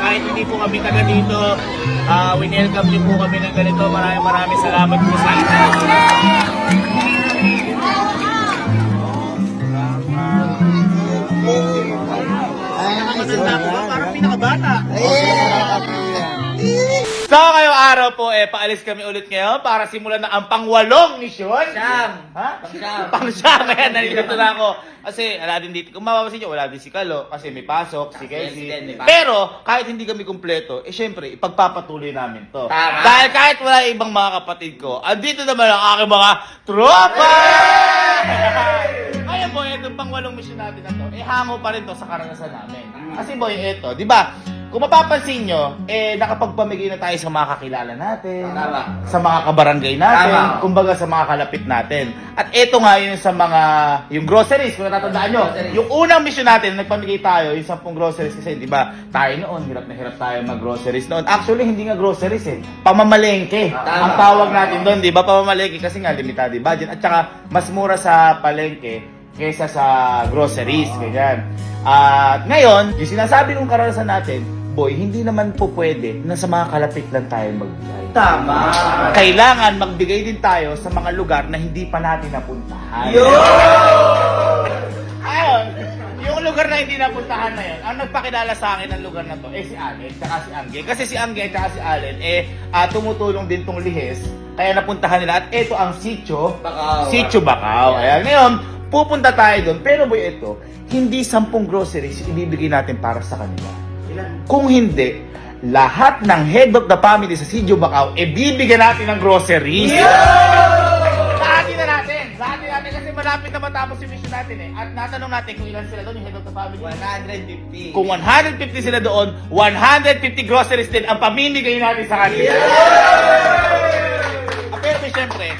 Kahit hindi po kami taga dito, winelcome niyo po kami ng ganito. Maraming salamat po sa inyo. Matanda ko ba? Parang pinakabata. So, ngayong araw po, paalis kami ulit ngayon para simulan na ang pang-8 misyon. Siyam. Ha? Pang-siyam. Pang-siyam. Ayan, nandito na ako. Kasi, wala din dito. Kung mapapansin nyo, wala din si Kalo. Kasi may pasok, si Casey. Yes, may pasok. Pero, kahit hindi kami kumpleto, syempre, ipagpapatuloy namin to. Tama. Dahil kahit wala ibang mga kapatid ko, andito naman ang aking mga tropa! Ngayon boy, itong pang-8 mission natin na to, hango pa rin to sa karanasan namin. Kasi boy, ito, di ba? Kung mapapansin nyo, nakapagpamigay na tayo sa mga kakilala natin, Tama. sa mga kabarangay natin, Tama. kumbaga sa mga kalapit natin. At ito nga yun sa mga, yung groceries, kung natatandaan nyo, Groceries. yung unang mission natin, nagpamigay tayo, yung 10 groceries kasi, di ba, tayo noon, hirap na hirap tayo mag-groceries noon. Actually, hindi nga groceries pamamalengke. Tama. Ang tawag natin doon, di ba, pamamalengke kasi nga, limitado yung budget. At saka, mas mura sa palengke kaysa sa groceries, ganyan. At ngayon, yung sinasabi ng karanasan natin, boy, hindi naman po pwede na sa mga kalapit lang tayo magbigay. Tama. Kailangan magbigay din tayo sa mga lugar na hindi pa natin napuntahan. Ayun, yung lugar na hindi napuntahan na yun, ang nagpakilala sa akin ng lugar na to, si Allen, tsaka si Angge. Kasi si Angge at si Allen, tumutulong din tong lihes, kaya napuntahan nila. At ito ang Bacau. Sitio Bacau. Ayan, ngayon, pupunta tayo doon. Pero boy, ito, hindi 10 groceries ibibigay natin para sa kanila. Kung hindi, lahat ng head of the family sa Sitio Bacau, bibigyan natin ng groceries. Lahatin na natin. Lahatin natin kasi malapit na matapos yung mission natin At natanong natin kung ilan sila doon, yung head of the family. 150. Kung 150 sila doon, 150 groceries din ang pamimigay natin sa kanila. Pero siyempre,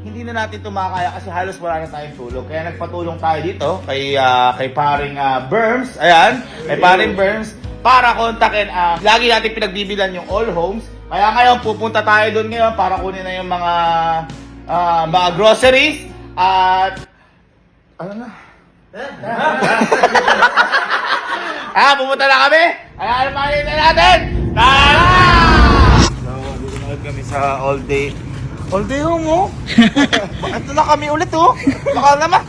hindi na natin ito makakaya kasi halos wala na tayong tulong. Kaya nagpatulong tayo dito kay paring Berms. Ayan, kay paring Berms para kontakin. Lagi natin pinagbibilan yung All Homes. Kaya ngayon pupunta tayo doon ngayon para kunin na yung mga groceries at ano na? Pupunta na kami. Ano pa natin? Tara! So, dito na kami sa all day home, Ito na kami ulit, Baka naman,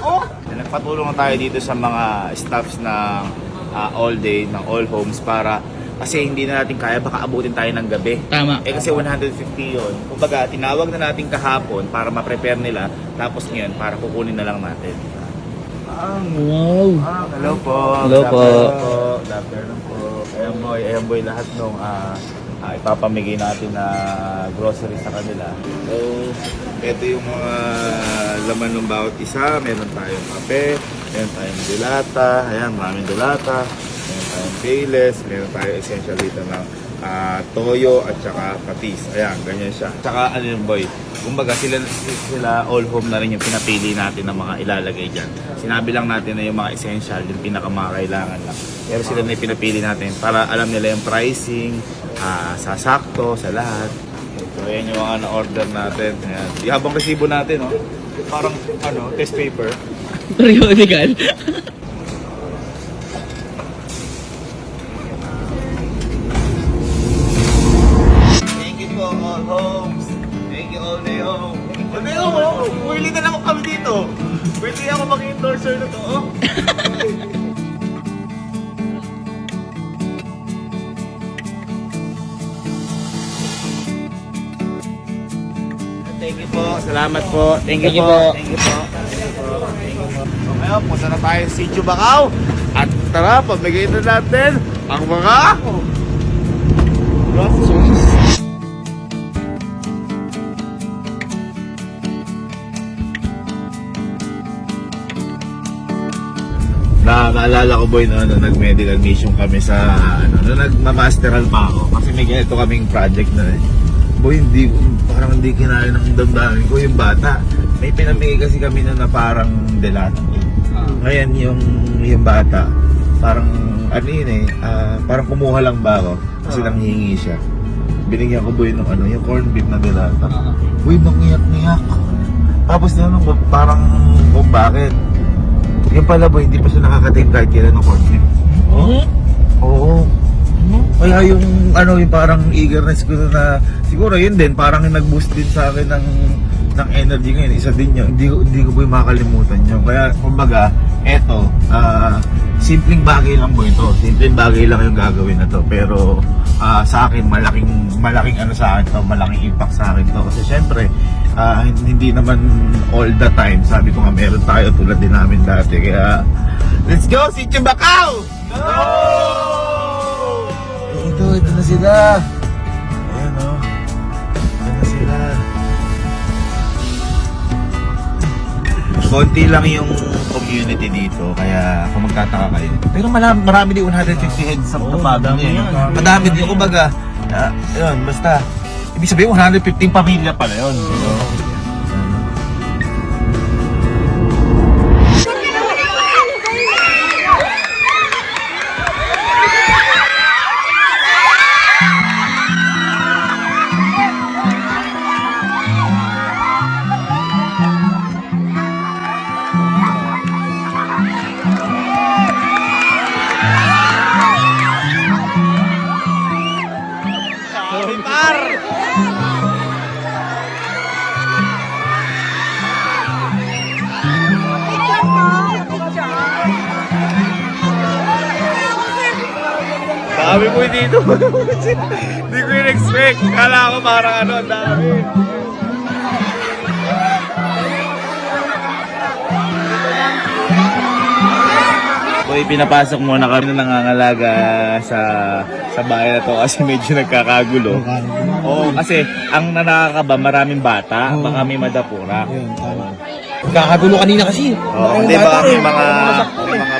Nagpatulong na tayo dito sa mga staffs ng all day, ng all homes para kasi hindi na natin kaya, baka abutin tayo ng gabi. Tama. Kasi 150 yun. Kumbaga, tinawag na natin kahapon para ma-prepare nila, tapos ngayon, para kukunin na lang natin. Wow. Hello po. Hello po. Good afternoon po. Ayan boy, lahat nung ipapamigay natin na groceries sa kanila. So, ito yung mga laman ng bawat isa. Meron tayong kape, meron tayong dilata, ayan, maraming dilata, meron tayong payless, meron tayong essential dito ng toyo at saka patis. Ayan, ganyan siya. Tsaka ano yung boy, kumbaga sila all home na rin yung pinapili natin ng mga ilalagay dyan. Sinabi lang natin na yung mga essential, yung pinakamakailangan lang. Pero sila na yung pinapili natin para alam nila yung pricing, sasakto sa lahat. So ayan yung mga na-order natin. Ayan. Habang resibo natin, parang test paper. Periodical. Thank you po, all homes. Thank you, all day home. All day home, Pwede na lang kami dito. Pwede ako mag-endorser na to, Thank you po. Salamat po. Thank you po. Thank you po. So ngayon, punta na tayo sa Sitio Bacau. At tara, pabigay na natin ang mga groceries. Naalala ko boy no, nag-medical mission kami sa nagmamasteral pa ako kasi may ganito kaming project na boy, parang hindi kinaya ng damdamin ko yung bata. May pinamigay kasi kami na parang delata. Ngayon yung bata, parang parang kumuha lang ba ako kasi nanghihingi siya. Binigyan ko boy ng yung corned beef na delata. Boy, nangiyak-niyak. Tapos parang kung bakit Yung pala boy, hindi pa siya nakakatake kahit kailan ng corn beef. Oh? Oo. Kaya yung yung parang eagerness ko na siguro yun din parang nag-boost din sa akin ng energy ngayon. Isa din yun. Hindi ko boy makalimutan yun. Kaya kumbaga, eto, simpleng bagay lang boy ito. Simpleng bagay lang yung gagawin na to. Pero sa akin malaking ano sa akin to, malaking impact sa akin to. Kasi syempre, hindi naman all the time. Sabi ko nga meron tayo tulad din namin dati. Kaya let's go Sitio Bacau! Go! Ito na sila. Ayan o. Ayan na sila. Konti lang yung community dito, kaya kung magtataka kayo. Pero marami din 150 heads sa family. Madami din. Kumbaga, yun, basta. Ibig sabihin, 115 pamilya pala yun. Dami po dito. Hindi ko in-expect. Kala ko parang ang dami. Boy, pinapasok muna kami na nangangalaga sa bahay na to kasi medyo nagkakagulo. Oo, kasi ang nakakaba maraming bata, baka may madapura. Kakagulo kanina kasi. Oo, di ba may mga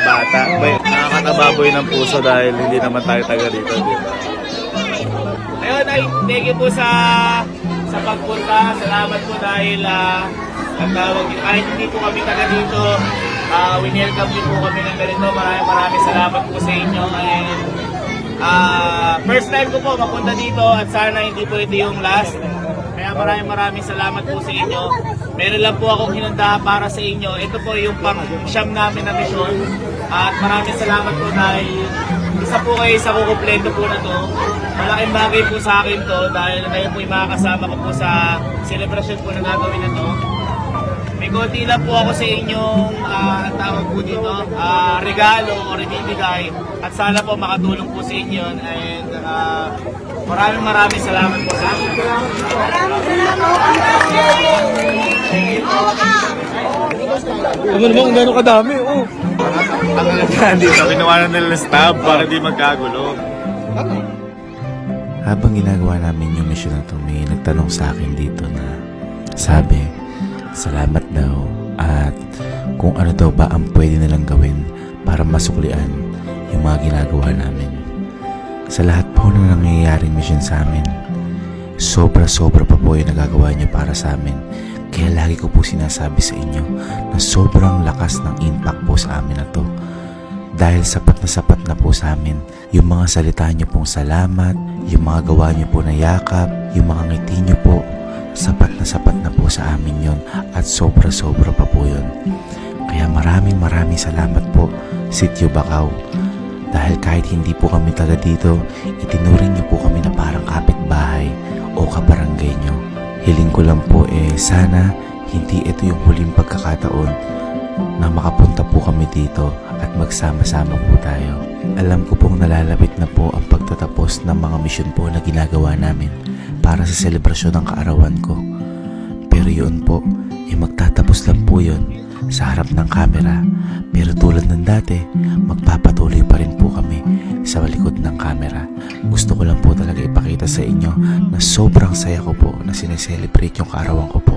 bata. Boy, nakakataba boy ng puso dahil hindi naman tayo taga dito, di ba? Ayun, thank you po sa pagpunta. Salamat po dahil kahit hindi po kami taga dito, winelcome niyo po kami ng ganito. Maraming salamat po sa inyo. And first time ko po mapunta dito at sana hindi po ito yung last. Kaya maraming salamat po sa inyo. Meron lang po akong hinanda para sa inyo. Ito po yung pang-siyam namin na misyon. At maraming salamat po dahil isa po kayo sa kukumpleto po na to. Malaking bagay po sa akin to dahil kayo po yung makakasama ko po sa celebration po na gagawin na to. May konti lang po ako sa inyong tawag po dito, regalo o ibibigay at sana po makatulong po sa inyo and maraming salamat po sa akin. Ano naman, gano'ng kadami, oh. Ang agad dito, kinuha na nila ng stab para di magkagulo. Habang ginagawa namin yung mission na to, may nagtanong sa akin dito na sabi, salamat daw at kung ano daw ba ang pwede nilang gawin para masuklian yung mga ginagawa namin. Sa lahat po na nangyayaring mission sa amin, sobra pa po yung nagagawa niyo para sa amin. Kaya lagi ko po sinasabi sa inyo na sobrang lakas ng impact po sa amin na to. Dahil sapat na po sa amin yung mga salita niyo pong salamat, yung mga gawa niyo po na yakap, yung mga ngiti niyo po, sapat na po sa amin yon at sobra pa po yun. Kaya maraming salamat po, Sitio Bacau. Dahil kahit hindi po kami taga dito, itinuring niyo po kami na parang kapitbahay o kabarangay niyo. Hiling ko lang po sana hindi ito yung huling pagkakataon na makapunta po kami dito at magsama-sama po tayo. Alam ko pong nalalapit na po ang pagtatapos ng mga misyon po na ginagawa namin para sa selebrasyon ng kaarawan ko. Pero yun po, magtatapos lang po yun sa harap ng kamera. Pero tulad ng dati, magpapatuloy pa rin po kami sa likod ng kamera. Gusto ko lang po talaga ipakita sa inyo na sobrang saya ko po na sineselebrate yung kaarawan ko po.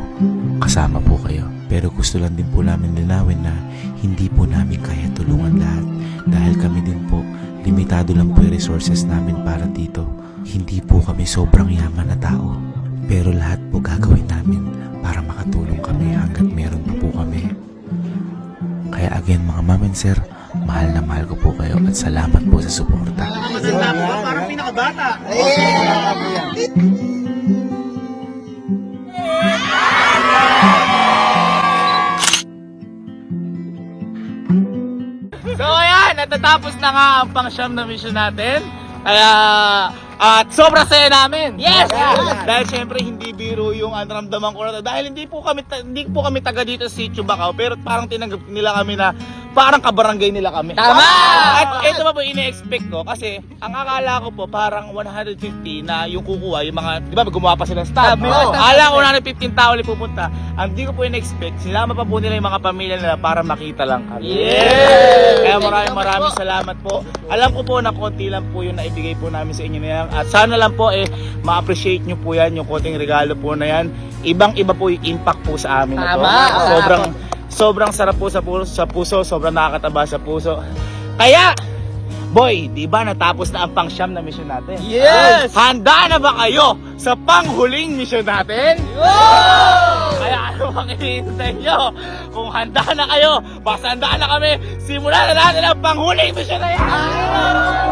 Kasama po kayo. Pero gusto lang din po namin linawin na hindi po namin kaya tulungan lahat. Dahil kami din po, limitado lang po yung resources namin para dito. Hindi po kami sobrang yaman na tao. Pero lahat po gagawin namin para makatulong kami hanggat meron pa po kami. Kaya again mga ma'am and sir, mahal na mahal ko po kayo at salamat po sa suporta. Masanda po, parang pinakabata. Thank you. natatapos na nga ang pang-siyam na mission natin. Kaya, at sobrang saya namin. Yes! Dahil syempre hindi biro yung naramdaman ko na to. Dahil hindi po kami taga dito sa Sitio Bacau, pero parang tinanggap nila kami na parang kabarangay nila kami. Tama! At ito pa po ine-expect ko kasi ang akala ko po parang 150 na yung kukuha, yung mga, di ba gumawa pa sila ng staff. Oo. Akala ko na 15 tao ulit pupunta. Ang di ko po ine-expect, sinama pa po nila yung mga pamilya nila para makita lang kami. Kaya maraming salamat po. Alam ko po na konti lang po yung naibigay po namin sa inyo na yan. At sana lang po ma-appreciate nyo po yan, yung konting regalo po na yan. Ibang-iba po yung impact po sa amin na to. Tama. Sobrang sarap po sa puso, sobrang nakakataba sa puso. Kaya, boy, di ba natapos na ang pang-siyam na mission natin? Yes! Handa na ba kayo sa panghuling mission natin? Kaya ano bang hinihintay nyo? Kung handa na kayo, basta handa na kami, simulan na natin ang panghuling mission na yan!